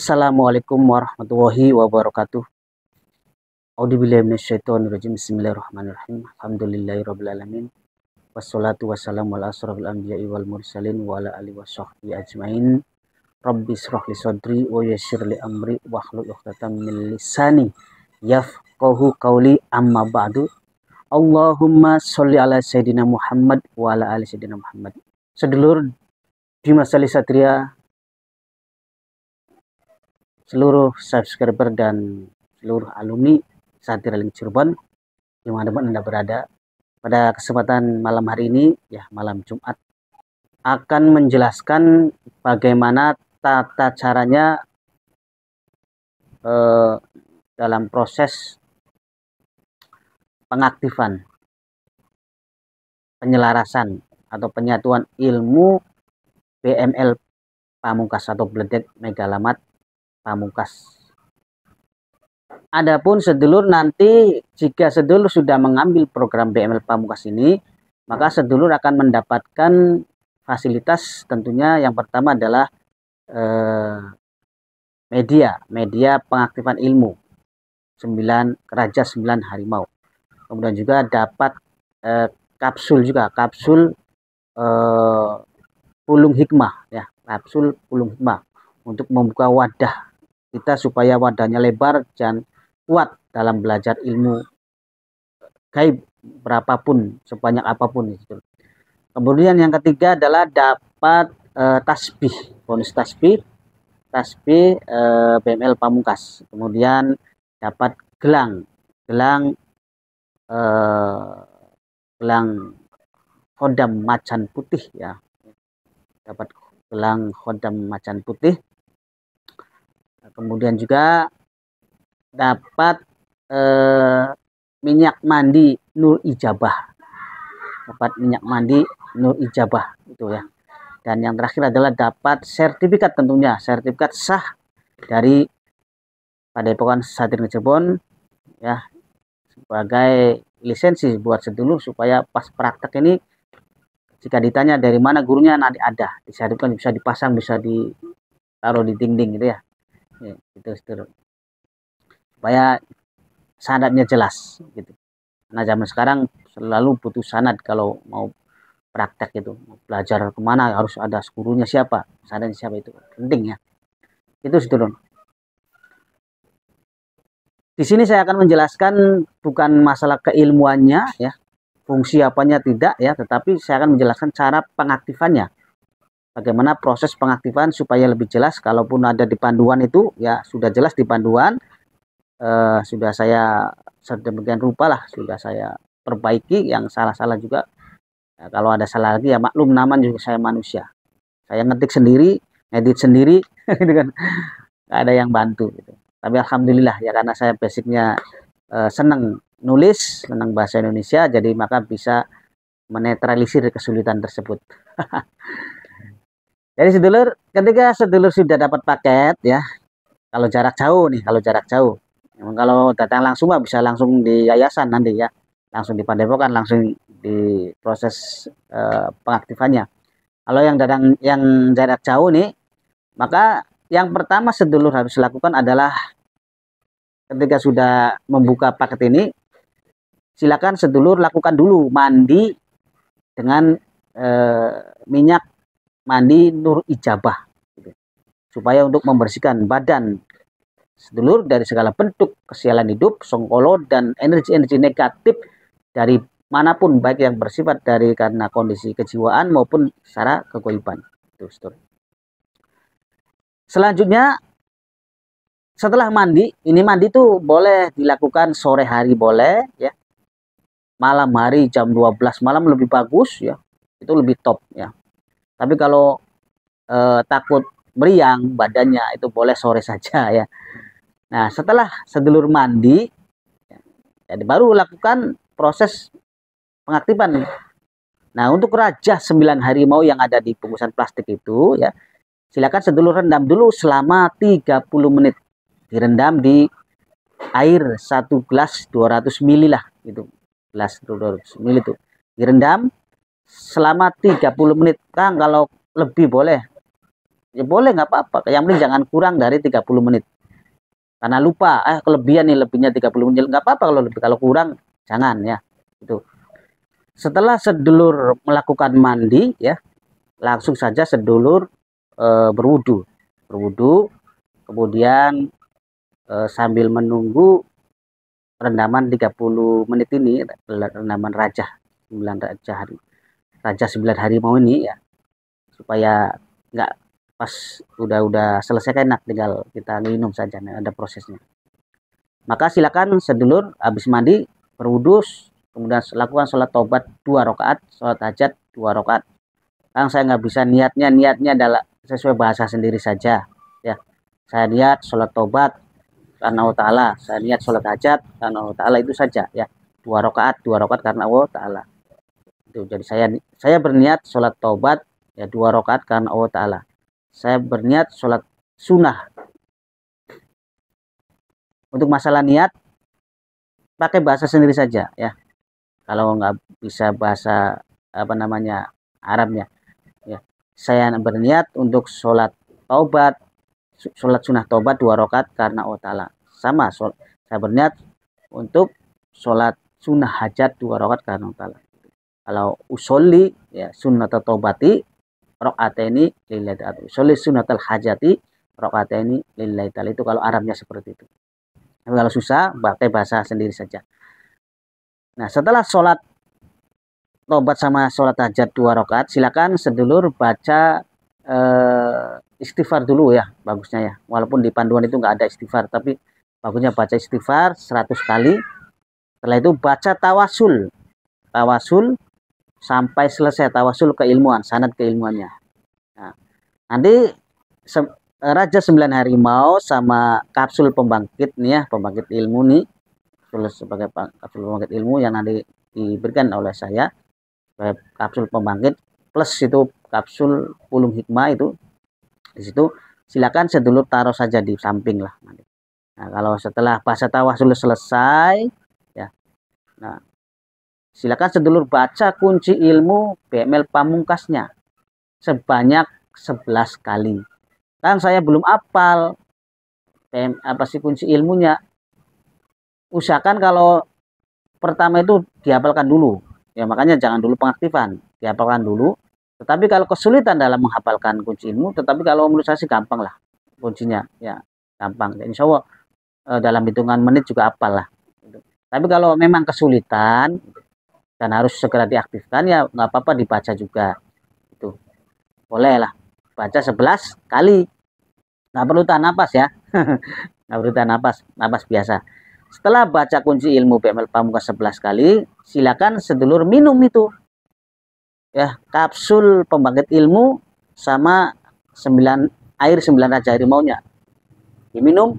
Assalamualaikum warahmatullahi wabarakatuh. A'udzubillahi minasyaitonirrajim. Bismillahirrahmanirrahim. Alhamdulillahirabbil alamin. Wassalatu wassalamu ala asrofil anbiya'i wal mursalin wa ala alihi washabbihi ajmain. Rabbi shrah li sadri wa yassir li amri wahlul 'uqdatam min lisani yafqahu qawli, amma ba'du. Allahumma sholli ala sayyidina Muhammad wa ala ali sayyidina Muhammad. Sedulur Dimas Ali Satria, seluruh subscriber dan seluruh alumni Satria Link Cirebon dimanapun Anda berada, pada kesempatan malam hari ini, ya malam Jumat, akan menjelaskan bagaimana tata caranya dalam proses pengaktifan, penyelarasan atau penyatuan ilmu BML Pamungkas atau Bledek Megalamat Pamungkas. Adapun sedulur, nanti jika sedulur sudah mengambil program BML Pamungkas ini, maka sedulur akan mendapatkan fasilitas. Tentunya yang pertama adalah media pengaktifan ilmu 9 Raja 9 Harimau. Kemudian juga dapat kapsul pulung hikmah, ya, kapsul pulung hikmah untuk membuka wadah kita supaya wadahnya lebar dan kuat dalam belajar ilmu gaib berapapun, sebanyak apapun itu. Kemudian yang ketiga adalah dapat tasbih, bonus tasbih BML Pamungkas. Kemudian dapat gelang khodam macan putih, ya. Dapat gelang khodam macan putih. Kemudian juga dapat minyak mandi Nur Ijabah. Dapat minyak mandi Nur Ijabah itu, ya. Dan yang terakhir adalah dapat sertifikat, tentunya sertifikat sah dari Padepokan Satria Link Cirebon, ya, sebagai lisensi buat sedulur supaya pas praktek ini jika ditanya dari mana gurunya, nanti ada disertifikat, bisa dipasang, bisa ditaruh di dinding gitu, ya. Ya, itu sedulur, supaya sanadnya jelas gitu. Nah, zaman sekarang selalu butuh sanad kalau mau praktek itu, mau belajar kemana harus ada gurunya siapa, sanadnya siapa, itu penting, ya. Itu sedulur. Di sini saya akan menjelaskan bukan masalah keilmuannya, ya, fungsi apanya tidak, ya, tetapi saya akan menjelaskan cara pengaktifannya. Bagaimana proses pengaktifan supaya lebih jelas. Kalaupun ada di panduan itu, ya sudah jelas di panduan, sudah saya sedemikian rupa lah, sudah saya perbaiki. Yang salah-salah juga, ya, kalau ada salah lagi ya maklum, namanya juga saya manusia. Saya ngetik sendiri, ngedit sendiri, gitu kan, nggak ada yang bantu gitu. Tapi alhamdulillah, ya, karena saya basicnya senang nulis, senang bahasa Indonesia, jadi maka bisa menetralisir kesulitan tersebut. Jadi sedulur, ketika sedulur sudah dapat paket, ya, kalau jarak jauh nih, kalau datang langsung mah bisa langsung di yayasan nanti, ya, langsung di Padepokan, langsung di proses pengaktifannya. Kalau yang jarak jauh nih, maka yang pertama sedulur harus lakukan adalah ketika sudah membuka paket ini, silakan sedulur lakukan dulu mandi dengan minyak mandi Nur Ijabah gitu, supaya untuk membersihkan badan sedulur dari segala bentuk kesialan hidup, songkolo, dan energi-energi negatif dari manapun, baik yang bersifat dari karena kondisi kejiwaan maupun secara kegoiban. Itu, sedulur. Selanjutnya, setelah mandi, ini mandi tuh boleh dilakukan sore hari, boleh, ya. Malam hari jam 12 malam lebih bagus, ya. Itu lebih top, ya. Tapi kalau takut meriang badannya, itu boleh sore saja, ya. Nah, setelah sedulur mandi, ya, jadi baru lakukan proses pengaktifan. Nah, untuk Raja 9 Harimau yang ada di bungkusan plastik itu, ya, silakan sedulur rendam dulu selama 30 menit. Direndam di air 1 gelas 200 ml lah, itu. Gelas 200 ml itu direndam selama 30 menit. Kang, kalau lebih boleh Ya boleh, nggak apa-apa. Yang penting jangan kurang dari 30 menit. Karena lupa, kelebihan nih, lebihnya 30 menit. Nggak apa-apa kalau lebih, kalau kurang jangan ya. Itu. Setelah sedulur melakukan mandi ya, langsung saja sedulur berwudu. Berwudu, kemudian sambil menunggu rendaman 30 menit ini, rendaman Raja 9 Raja hari. Raja 9 harimau ini ya, supaya nggak pas udah selesai kan enak, tinggal kita minum saja, nah, ada prosesnya. Maka silakan sedulur habis mandi berwudu, kemudian lakukan sholat taubat 2 rakaat, sholat hajat 2 rakaat. Sekarang saya nggak bisa niatnya adalah sesuai bahasa sendiri saja ya. Saya niat sholat taubat karena Allah Ta'ala, saya niat sholat hajat karena Allah Ta'ala, itu saja ya. 2 rakaat karena Allah Ta'ala. Itu jadi saya berniat sholat taubat ya 2 rakaat karena Allah Ta'ala. Saya berniat sholat sunnah. Untuk masalah niat pakai bahasa sendiri saja ya. Kalau nggak bisa bahasa apa namanya Arabnya ya. Saya berniat untuk sholat taubat, sholat sunnah taubat 2 rakaat karena Allah Ta'ala. Sama, saya berniat untuk sholat sunnah hajat 2 rakaat karena Allah Ta'ala. Kalau usolli ya sunnat taubati rakaataini lillahi ta'ala. Usolli sunnatal hajati rakaataini lillahi ta'ala. Itu kalau Arabnya seperti itu. Tapi kalau susah pakai bahasa sendiri saja. Nah, setelah sholat taubat sama sholat hajat 2 rakaat, silakan sedulur baca istighfar dulu ya, bagusnya ya. Walaupun di panduan itu nggak ada istighfar, tapi bagusnya baca istighfar 100 kali. Setelah itu baca tawasul sampai selesai, tawasul keilmuan, sanad keilmuannya. Nah, nanti Raja 9 harimau sama kapsul pembangkit nih ya, pembangkit ilmu nih, sebagai kapsul pembangkit ilmu yang nanti diberikan oleh saya, kapsul pembangkit plus itu kapsul ulum hikmah, itu di situ silakan sedulur taruh saja di samping lah nanti. Nah, kalau setelah bahasa tawasul selesai ya, nah silakan sedulur baca kunci ilmu BML Pamungkasnya sebanyak 11 kali. Kan saya belum hafal apa sih kunci ilmunya. Usahakan kalau pertama itu dihafalkan dulu. Ya makanya jangan dulu pengaktifan, dihafalkan dulu. Tetapi kalau kesulitan dalam menghafalkan kunci ilmu, tetapi kalau menurut saya sih gampang lah kuncinya, ya gampang. Insya Allah dalam hitungan menit juga hafal lah. Tapi kalau memang kesulitan dan harus segera diaktifkan, ya nggak apa-apa dibaca juga. Itu boleh lah, baca 11 kali. Nggak perlu tahan napas ya. Nggak perlu tahan napas biasa. Setelah baca kunci ilmu BML Pamungkas 11 kali, silakan sedulur minum itu ya, kapsul pembangkit ilmu sama air 9 Raja Harimaunya. Diminum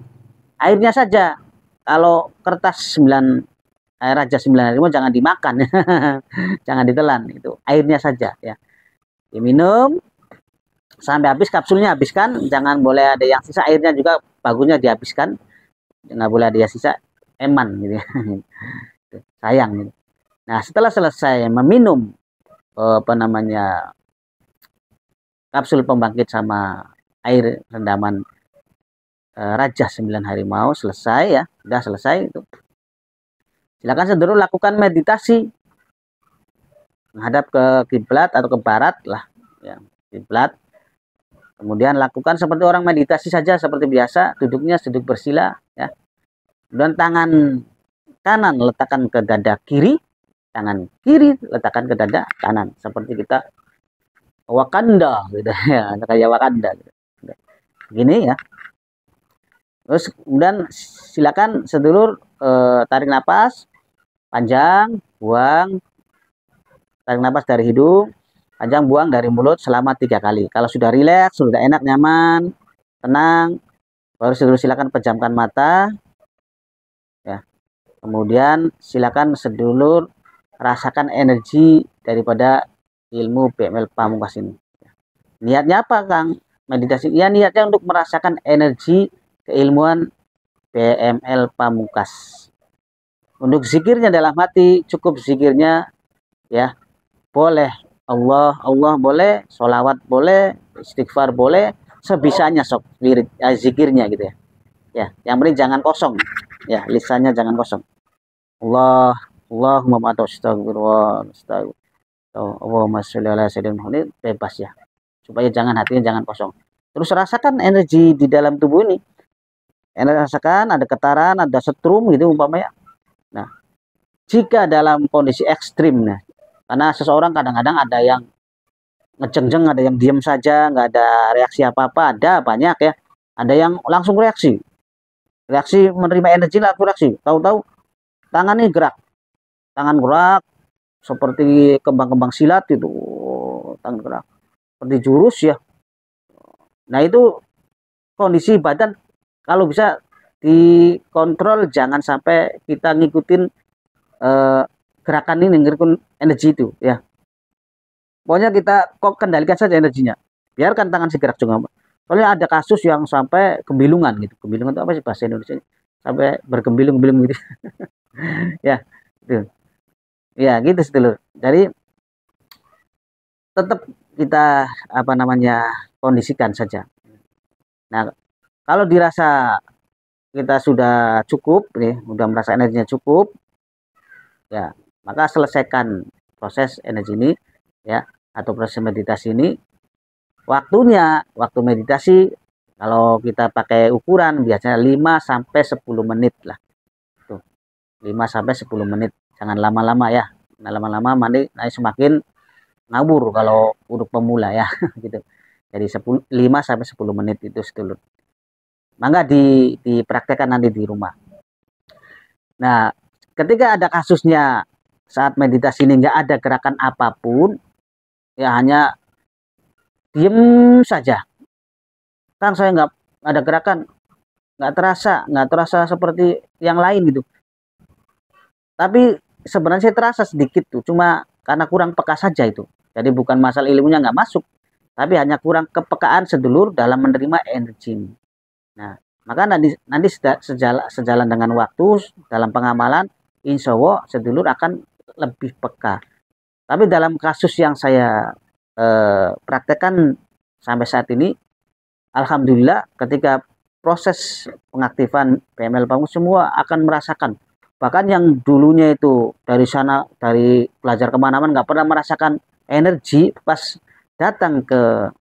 airnya saja. Kalau kertas 9 Raja 9 Harimau jangan dimakan. Jangan ditelan, itu airnya saja ya. Diminum sampai habis, kapsulnya habiskan, jangan boleh ada yang sisa, airnya juga bagusnya dihabiskan. Nggak boleh ada yang sisa, eman gitu ya. Sayang gitu. Nah, setelah selesai meminum apa namanya kapsul pembangkit sama air rendaman Raja 9 Harimau selesai ya, sudah selesai itu. Silakan sedulur lakukan meditasi menghadap ke kiblat atau ke barat lah ya, kiblat. Kemudian lakukan seperti orang meditasi saja seperti biasa, duduknya duduk bersila ya. Dan tangan kanan letakkan ke dada kiri, tangan kiri letakkan ke dada kanan, seperti kita Wakanda gitu ya, kayak Wakanda gitu. Begini ya. Terus kemudian silakan sedulur tarik napas panjang, buang, tarik napas dari hidung, panjang, buang dari mulut selama 3 kali. Kalau sudah rileks, sudah enak, nyaman, tenang, baru sedulur silakan pejamkan mata ya. Kemudian silakan sedulur rasakan energi daripada ilmu BML Pamungkas ini. Niatnya apa, Kang? Meditasi. Ya, niatnya untuk merasakan energi keilmuan BML Pamungkas. Untuk zikirnya dalam hati, cukup zikirnya ya. Boleh Allah, Allah boleh, sholawat boleh, istighfar boleh, sebisanya sok zikirnya gitu ya. Ya, yang penting jangan kosong. Ya, lisannya jangan kosong. Allahumma astagfirullah, Allahumma sholli ala sayyidina Muhammad, bebas ya. Supaya jangan hatinya jangan kosong. Terus rasakan energi di dalam tubuh ini. Rasakan ada getaran, ada setrum gitu umpamanya. Nah, jika dalam kondisi ekstrim, nah, karena seseorang kadang-kadang ada yang ngejengjeng, ada yang diam saja, nggak ada reaksi apa-apa, ada banyak ya. Ada yang langsung reaksi menerima energi langsung reaksi. Tahu-tahu tangannya gerak, tangan gerak seperti kembang-kembang silat itu, tangan gerak seperti jurus ya. Nah itu kondisi badan kalau bisa dikontrol, jangan sampai kita ngikutin gerakan ini, ngikutin energi itu ya. Pokoknya kita kok kendalikan saja energinya. Biarkan tangan bergerak juga. Soalnya ada kasus yang sampai gembilungan gitu. Gembilungan itu apa sih bahasa Indonesia? Sampai bergembilung-gembilung gitu. Ya, gitu. Ya, gitu sedulur. Jadi tetap kita apa namanya kondisikan saja. Nah, kalau dirasa kita sudah cukup nih, sudah merasa energinya cukup, ya, maka selesaikan proses energi ini ya, atau proses meditasi ini. Waktu meditasi kalau kita pakai ukuran biasanya 5 sampai 10 menit lah. Tuh. 5 sampai 10 menit. Jangan lama-lama ya. Nah, lama-lama nanti semakin ngawur kalau untuk pemula ya gitu. Jadi 5 sampai 10 menit itu sedulur. Mangga dipraktekkan nanti di rumah. Nah, ketika ada kasusnya saat meditasi ini nggak ada gerakan apapun, ya hanya diem saja. Kan saya nggak ada gerakan, nggak terasa seperti yang lain gitu. Tapi sebenarnya saya terasa sedikit tuh, cuma karena kurang peka saja itu. Jadi bukan masalah ilmunya nggak masuk, tapi hanya kurang kepekaan sedulur dalam menerima energi ini. Nah, maka nanti sejalan dengan waktu dalam pengamalan, insya Allah sedulur akan lebih peka. Tapi dalam kasus yang saya praktekkan sampai saat ini, alhamdulillah ketika proses pengaktifan PML Pamungkas semua akan merasakan. Bahkan yang dulunya itu dari belajar kemana-mana nggak pernah merasakan energi, pas datang ke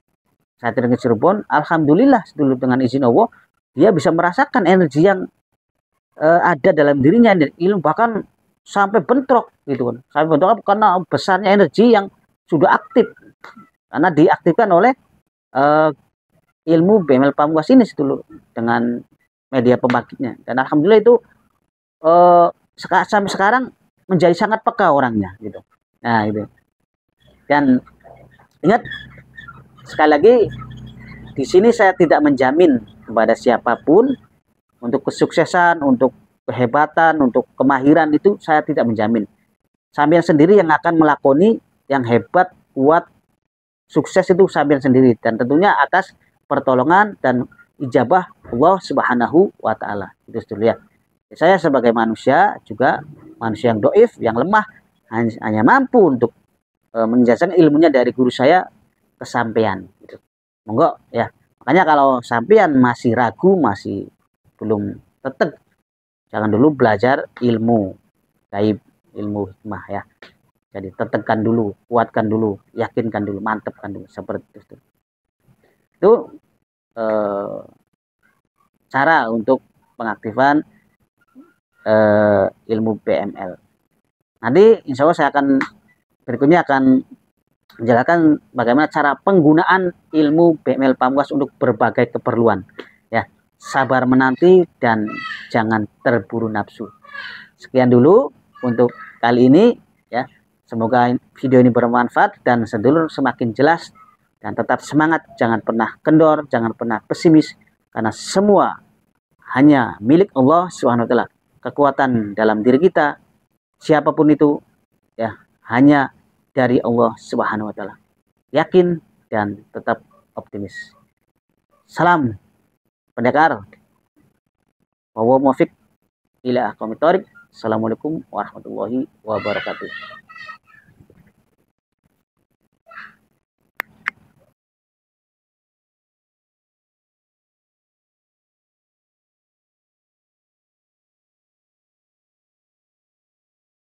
Satria Cirebon, alhamdulillah dulu dengan izin Allah dia bisa merasakan energi yang ada dalam dirinya, ilmu bahkan sampai bentrok gitu kan. Sampai bentrok karena besarnya energi yang sudah aktif, karena diaktifkan oleh ilmu PML Pamungkas ini dulu dengan media pembangkitnya. Dan alhamdulillah itu sampai sekarang menjadi sangat peka orangnya gitu. Nah itu. Dan ingat sekali lagi, di sini saya tidak menjamin kepada siapapun untuk kesuksesan, untuk kehebatan, untuk kemahiran, itu saya tidak menjamin. Sampean sendiri yang akan melakoni yang hebat, kuat, sukses itu sampean sendiri, dan tentunya atas pertolongan dan ijabah Allah Subhanahu wa taala. Itu dulu ya. Saya sebagai manusia juga manusia yang doif, yang lemah, hanya mampu untuk menjelaskan ilmunya dari guru saya ke sampean gitu. Monggo ya. Makanya kalau sampean masih ragu, masih belum tetap, jangan dulu belajar ilmu gaib, ilmu hikmah ya. Jadi tetekan dulu, kuatkan dulu, yakinkan dulu, mantapkan dulu, seperti itu. Itu cara untuk pengaktifan ilmu PML. Nanti insya Allah saya berikutnya akan menjelaskan bagaimana cara penggunaan ilmu PML Pamungkas untuk berbagai keperluan. Ya, sabar menanti dan jangan terburu nafsu. Sekian dulu untuk kali ini ya. Semoga video ini bermanfaat dan sedulur semakin jelas, dan tetap semangat, jangan pernah kendor, jangan pernah pesimis, karena semua hanya milik Allah Subhanahu wa taala. Kekuatan dalam diri kita siapapun itu ya hanya dari Allah Subhanahu wa taala. Yakin dan tetap optimis. Salam pendekar. Wa muwaffiq ila aqwamit thoriq. Assalamualaikum warahmatullahi wabarakatuh.